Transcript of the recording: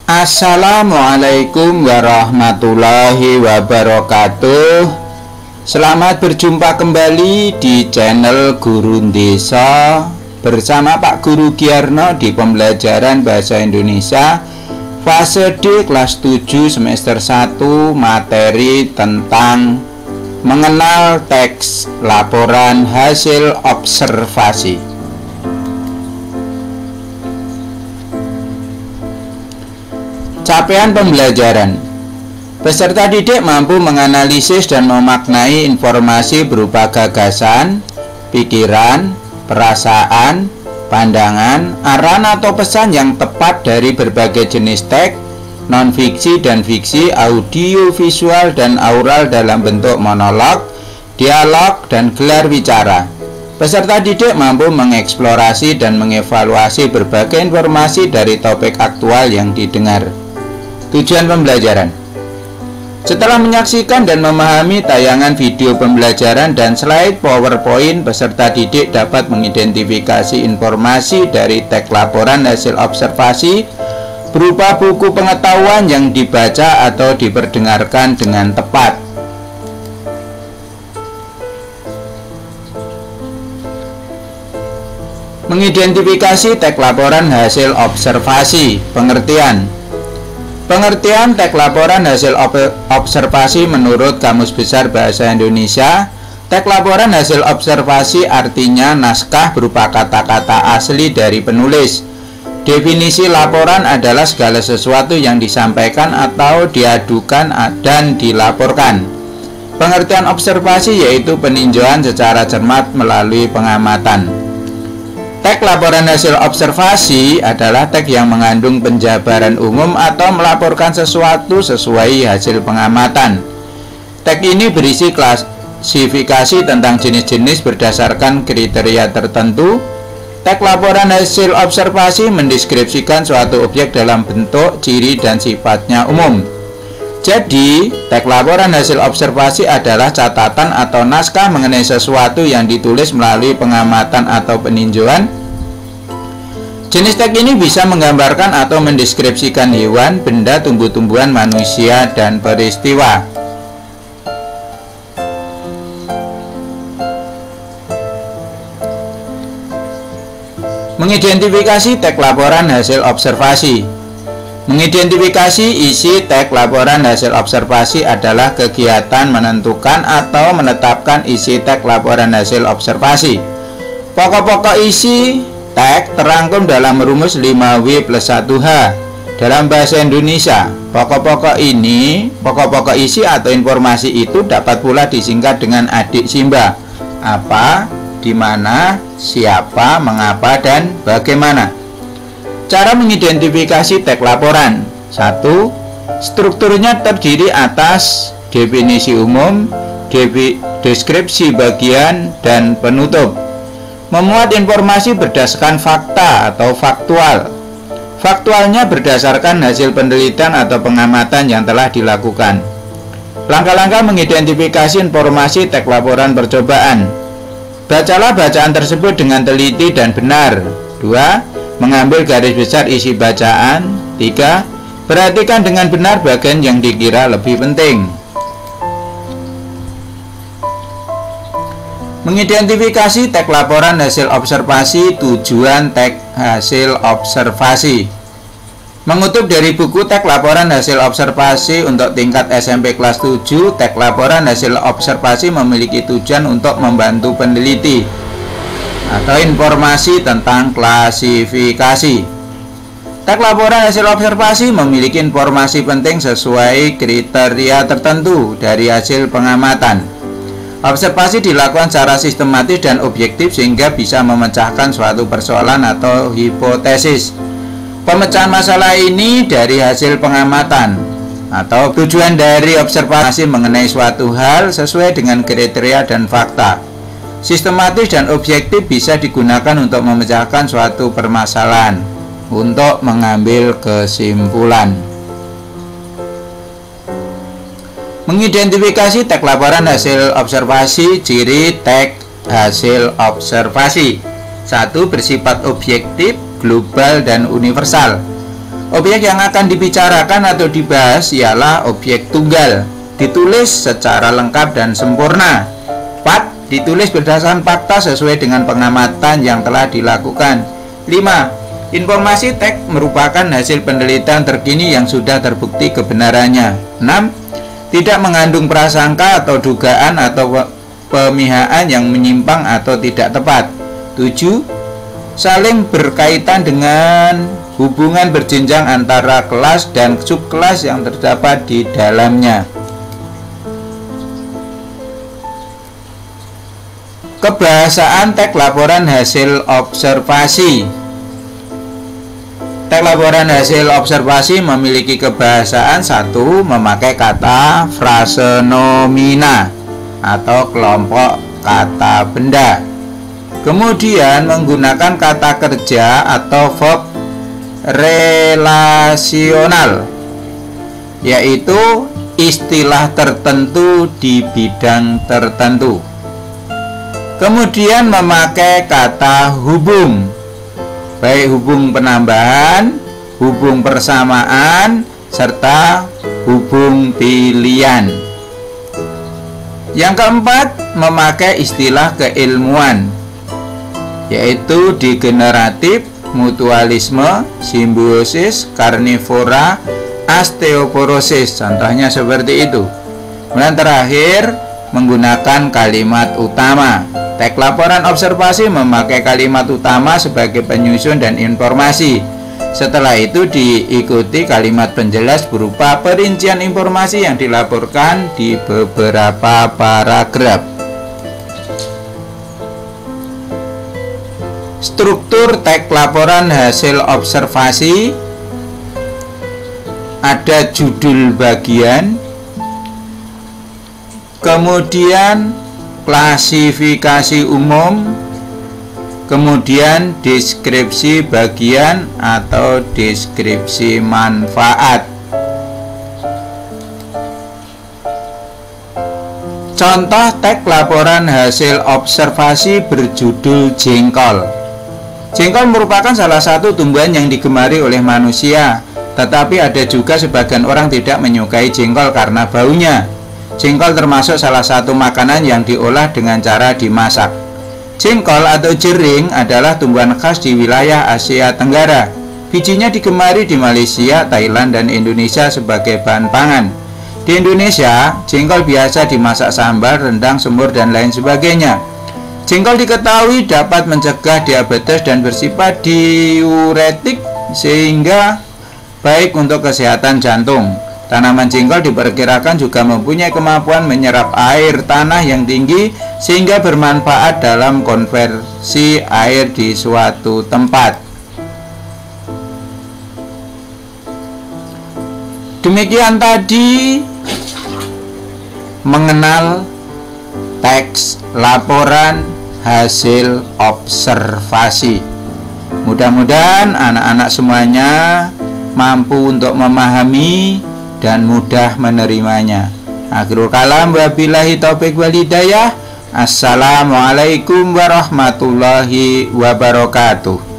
Assalamualaikum warahmatullahi wabarakatuh. Selamat berjumpa kembali di channel Guru Desa bersama Pak Guru Giarno di pembelajaran Bahasa Indonesia fase D kelas 7 semester 1, materi tentang mengenal teks laporan hasil observasi. Capaian pembelajaran. Peserta didik mampu menganalisis dan memaknai informasi berupa gagasan, pikiran, perasaan, pandangan, arahan atau pesan yang tepat dari berbagai jenis teks, non-fiksi dan fiksi, audio, visual, dan aural dalam bentuk monolog, dialog, dan gelar bicara. Peserta didik mampu mengeksplorasi dan mengevaluasi berbagai informasi dari topik aktual yang didengar. Tujuan pembelajaran. Setelah menyaksikan dan memahami tayangan video pembelajaran dan slide PowerPoint, peserta didik dapat mengidentifikasi informasi dari teks laporan hasil observasi berupa buku pengetahuan yang dibaca atau diperdengarkan dengan tepat. Mengidentifikasi teks laporan hasil observasi. Pengertian. Pengertian teks laporan hasil observasi menurut Kamus Besar Bahasa Indonesia. Teks laporan hasil observasi artinya naskah berupa kata-kata asli dari penulis. Definisi laporan adalah segala sesuatu yang disampaikan atau diadukan dan dilaporkan. Pengertian observasi yaitu peninjauan secara cermat melalui pengamatan. Teks laporan hasil observasi adalah teks yang mengandung penjabaran umum atau melaporkan sesuatu sesuai hasil pengamatan. Teks ini berisi klasifikasi tentang jenis-jenis berdasarkan kriteria tertentu. Teks laporan hasil observasi mendeskripsikan suatu objek dalam bentuk, ciri, dan sifatnya umum. Jadi, teks laporan hasil observasi adalah catatan atau naskah mengenai sesuatu yang ditulis melalui pengamatan atau peninjauan. Jenis teks ini bisa menggambarkan atau mendeskripsikan hewan, benda, tumbuh-tumbuhan, manusia, dan peristiwa. Mengidentifikasi teks laporan hasil observasi. Mengidentifikasi isi teks laporan hasil observasi adalah kegiatan menentukan atau menetapkan isi teks laporan hasil observasi. Pokok-pokok isi teks terangkum dalam rumus 5W+1H dalam bahasa Indonesia. Pokok-pokok isi atau informasi itu dapat pula disingkat dengan adik Simba. Apa, di mana, siapa, mengapa, dan bagaimana. Cara mengidentifikasi teks laporan. 1. Strukturnya terdiri atas definisi umum, deskripsi bagian, dan penutup. Memuat informasi berdasarkan fakta atau faktual. Faktualnya berdasarkan hasil penelitian atau pengamatan yang telah dilakukan. Langkah-langkah mengidentifikasi informasi teks laporan percobaan. Bacalah bacaan tersebut dengan teliti dan benar. 2. Mengambil garis besar isi bacaan. 3. Perhatikan dengan benar bagian yang dikira lebih penting. Mengidentifikasi teks laporan hasil observasi. Tujuan teks hasil observasi. Mengutip dari buku teks laporan hasil observasi untuk tingkat SMP kelas 7, teks laporan hasil observasi memiliki tujuan untuk membantu peneliti atau informasi tentang klasifikasi. Teks laporan hasil observasi memiliki informasi penting sesuai kriteria tertentu dari hasil pengamatan. Observasi dilakukan secara sistematis dan objektif sehingga bisa memecahkan suatu persoalan atau hipotesis. Pemecahan masalah ini dari hasil pengamatan atau tujuan dari observasi mengenai suatu hal sesuai dengan kriteria dan fakta. Sistematis dan objektif bisa digunakan untuk memecahkan suatu permasalahan untuk mengambil kesimpulan. Mengidentifikasi teks laporan hasil observasi. Ciri teks hasil observasi. Satu, bersifat objektif, global, dan universal. Objek yang akan dibicarakan atau dibahas ialah objek tunggal, ditulis secara lengkap dan sempurna. 4. Ditulis berdasarkan fakta sesuai dengan pengamatan yang telah dilakukan. 5. Informasi teks merupakan hasil penelitian terkini yang sudah terbukti kebenarannya. 6. Tidak mengandung prasangka atau dugaan atau pemihaan yang menyimpang atau tidak tepat. 7. Saling berkaitan dengan hubungan berjenjang antara kelas dan subkelas yang terdapat di dalamnya. Kebahasaan teks laporan hasil observasi. Teks laporan hasil observasi memiliki kebahasaan. 1. Memakai kata frase nomina atau kelompok kata benda. Kemudian menggunakan kata kerja atau verb relasional, yaitu istilah tertentu di bidang tertentu. Kemudian memakai kata hubung, baik hubung penambahan, hubung persamaan, serta hubung pilihan. Yang keempat, memakai istilah keilmuan, yaitu degeneratif, mutualisme, simbiosis, karnivora, osteoporosis. Contohnya seperti itu. Kemudian terakhir, menggunakan kalimat utama. Teks laporan observasi memakai kalimat utama sebagai penyusun dan informasi. Setelah itu diikuti kalimat penjelas berupa perincian informasi yang dilaporkan di beberapa paragraf. Struktur teks laporan hasil observasi: ada judul bagian, kemudian klasifikasi umum, kemudian deskripsi bagian atau deskripsi manfaat. Contoh teks laporan hasil observasi berjudul jengkol. Jengkol merupakan salah satu tumbuhan yang digemari oleh manusia, tetapi ada juga sebagian orang tidak menyukai jengkol karena baunya. Jengkol termasuk salah satu makanan yang diolah dengan cara dimasak. Jengkol atau jering adalah tumbuhan khas di wilayah Asia Tenggara. Bijinya digemari di Malaysia, Thailand, dan Indonesia sebagai bahan pangan. Di Indonesia, jengkol biasa dimasak sambal, rendang, semur, dan lain sebagainya. Jengkol diketahui dapat mencegah diabetes dan bersifat diuretik sehingga baik untuk kesehatan jantung. Tanaman jengkol diperkirakan juga mempunyai kemampuan menyerap air tanah yang tinggi sehingga bermanfaat dalam konversi air di suatu tempat. Demikian tadi mengenal teks laporan hasil observasi. Mudah-mudahan anak-anak semuanya mampu untuk memahami dan mudah menerimanya. Akhirul kalam, wabillahi taufik wal hidayah. Assalamualaikum warahmatullahi wabarakatuh.